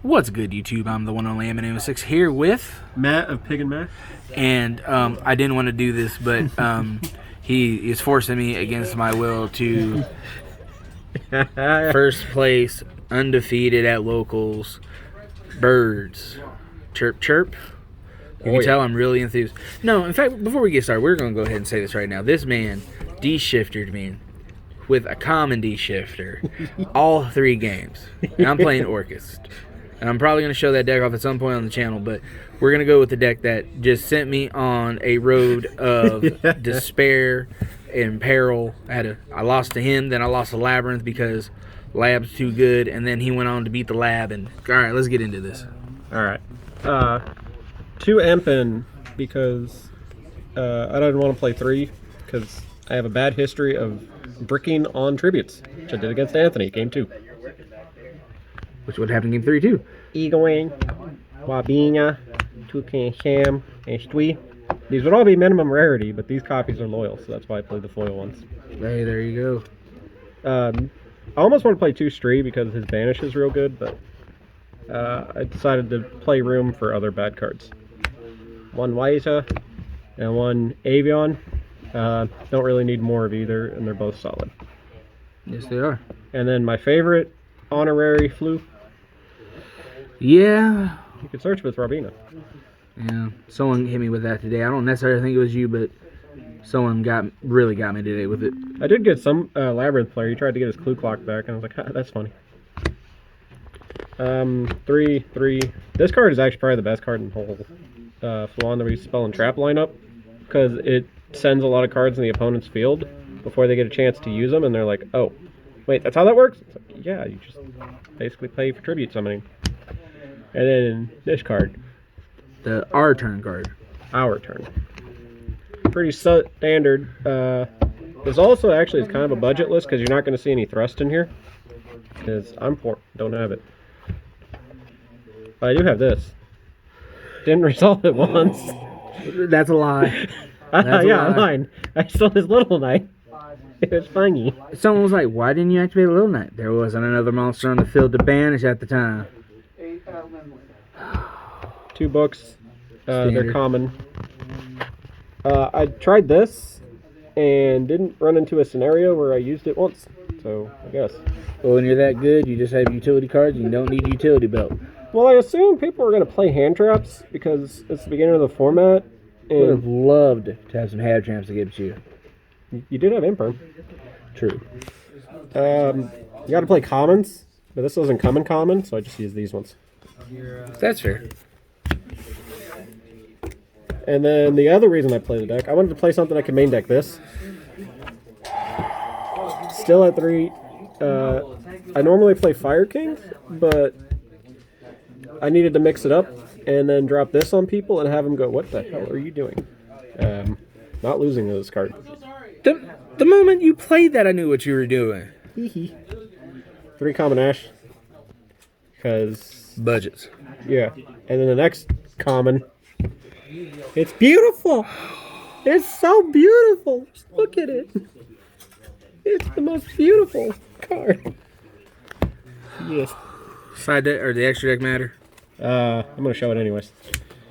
What's good, YouTube? I'm the one only M&M6 here with Matt of PigandMeh. And I didn't want to do this, but he is forcing me against my will to first place, undefeated at locals, birds. Chirp, chirp. You can tell I'm really enthused. No, in fact, before we get started, we're going to go ahead and say this right now. This man de-shifted me with a common de-shifter all 3 games. And I'm playing Orcust. And I'm probably going to show that deck off at some point on the channel, but we're going to go with the deck that just sent me on a road of despair and peril. I lost to him, then I lost to Labyrinth because Lab's too good, and then he went on to beat the Lab. And all right, let's get into this. All right. 2 Empen because I don't want to play 3 because I have a bad history of bricking on tributes, which I did against Anthony, game 2. Which would happen in game 3 too. Egoing, Wabinga, Toucan Sham, and Stui. These would all be minimum rarity, but these copies are loyal, so that's why I played the foil ones. Hey, there you go. I almost want to play 2 Stree because his banish is real good, but I decided to play room for other bad cards. 1 Waisa and 1 Avion. Don't really need more of either, and they're both solid. Yes, they are. And then my favorite, Honorary Flu. Yeah. You can search with Robina. Yeah, someone hit me with that today. I don't necessarily think it was you, but someone really got me today with it. I did get some Labyrinth player. He tried to get his Clue Clock back, and I was like, that's funny. 3. This card is actually probably the best card in the whole Floowandereeze Spell and Trap lineup because it sends a lot of cards in the opponent's field before they get a chance to use them, and they're like, oh, wait, that's how that works? It's like, yeah, you just basically pay for tribute summoning. And then this card. Our turn card. Our turn. Pretty standard. This also actually is kind of a budget list because you're not going to see any thrust in here. Because I'm poor. Don't have it. But I do have this. Didn't resolve it once. That's a lie. Yeah, I'm lying. I stole his Little Knight. It was funny. Someone was like, why didn't you activate a Little Knight? There wasn't another monster on the field to banish at the time. 2 books. They're common. I tried this and didn't run into a scenario where I used it once. So, I guess. Well, when you're that good, you just have utility cards and you don't need utility belt. Well, I assume people are going to play hand traps because it's the beginning of the format. I would have loved to have some hand traps to give you. You did have Imperm. True. You got to play commons, but this doesn't come in common, so I just use these ones. That's fair. And then the other reason I play the deck, I wanted to play something I could main deck this. Still at 3. I normally play Fire King, but I needed to mix it up and then drop this on people and have them go, what the hell are you doing? Not losing this card. The moment you played that, I knew what you were doing. 3 common ash. Because... budgets. Yeah. And then the next common... It's beautiful! It's so beautiful! Just look at it! It's the most beautiful card. Yes. Side deck, or the extra deck matter? I'm going to show it anyways.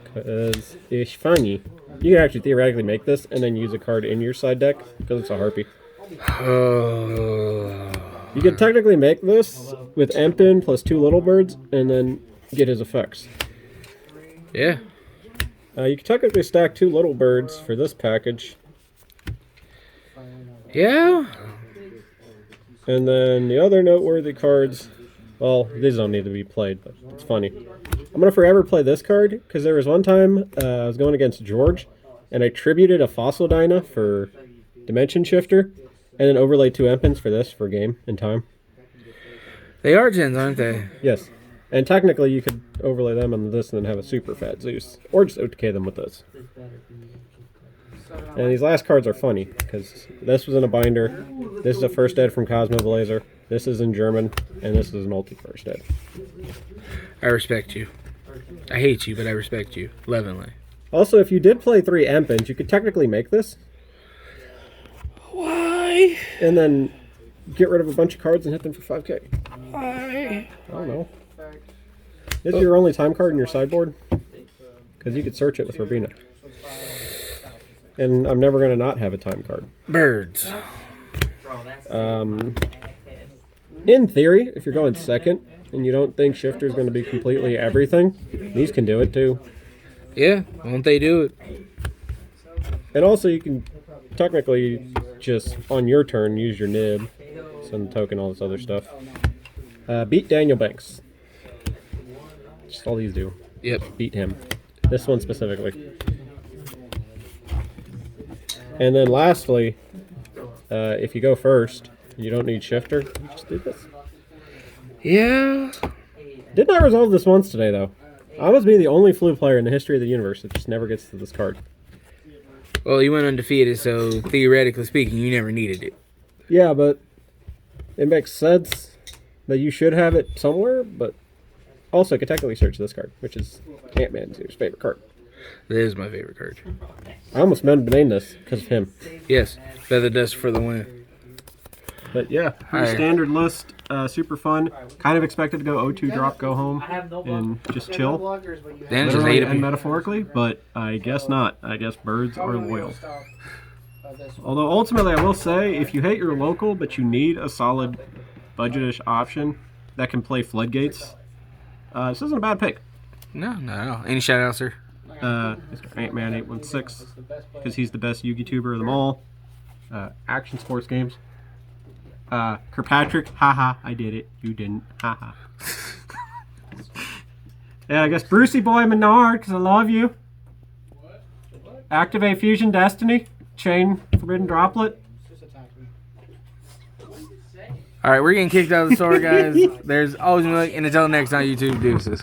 Because it's funny. You can actually theoretically make this and then use a card in your side deck because it's a Harpy. You could technically make this with Empen plus 2 Little Birds and then get his effects. Yeah. You could technically stack 2 Little Birds for this package. Yeah. And then the other noteworthy cards, well, these don't need to be played, but it's funny. I'm going to forever play this card, because there was one time I was going against George, and I tributed a Fossil Dyna for Dimension Shifter, and then overlaid 2 Empens for this for game and time. They are gens, aren't they? Yes. And technically you could overlay them on this and then have a super fat Zeus, or just OTK them with this. And these last cards are funny, because this was in a binder, this is a first ed from Cosmoblazer, this is in German, and this is a multi-first ed. I respect you. I hate you, but I respect you. Lovingly. Also, if you did play 3 Empens, you could technically make this. Why? And then get rid of a bunch of cards and hit them for 5k. Why? I don't know. This is your only time card in your sideboard? Because you could search it with Robina. And I'm never going to not have a time card. Birds. In theory, if you're going second and you don't think Shifter is going to be completely everything, these can do it too. Yeah, won't they do it? And also you can technically just, on your turn, use your nib, send the token, all this other stuff. Beat Daniel Banks. Just all these do. Yep. Beat him. This one specifically. And then lastly, if you go first, you don't need Shifter, just do this. Yeah. Did not resolve this once today, though. I must be the only Flu player in the history of the universe that just never gets to this card. Well, you went undefeated, so theoretically speaking, you never needed it. Yeah, but it makes sense that you should have it somewhere, but also I could technically search this card, which is Ant-Man's favorite card. That is my favorite card. I almost meant to name this because of him. Yes, Feather Dust for the win. But yeah, pretty standard list, super fun. Kind of expected to go 0-2 drop, go home, and just chill. Dan just Literally ate and it. metaphorically, but I guess not. I guess birds are loyal. Although ultimately, I will say, if you hate your local, but you need a solid budgetish option that can play Floodgates, this isn't a bad pick. No, not at all. Any shout outs, sir? Mr. Ant-Man 816, because he's the best Yu-Gi tuber of them all. Action Sports Games. Kirkpatrick, haha, I did it. You didn't, haha. Yeah, I guess Brucey Boy Menard, because I love you. Activate Fusion Destiny. Chain Forbidden Droplet. All right, we're getting kicked out of the store, guys. There's always and until next time, YouTube deuces.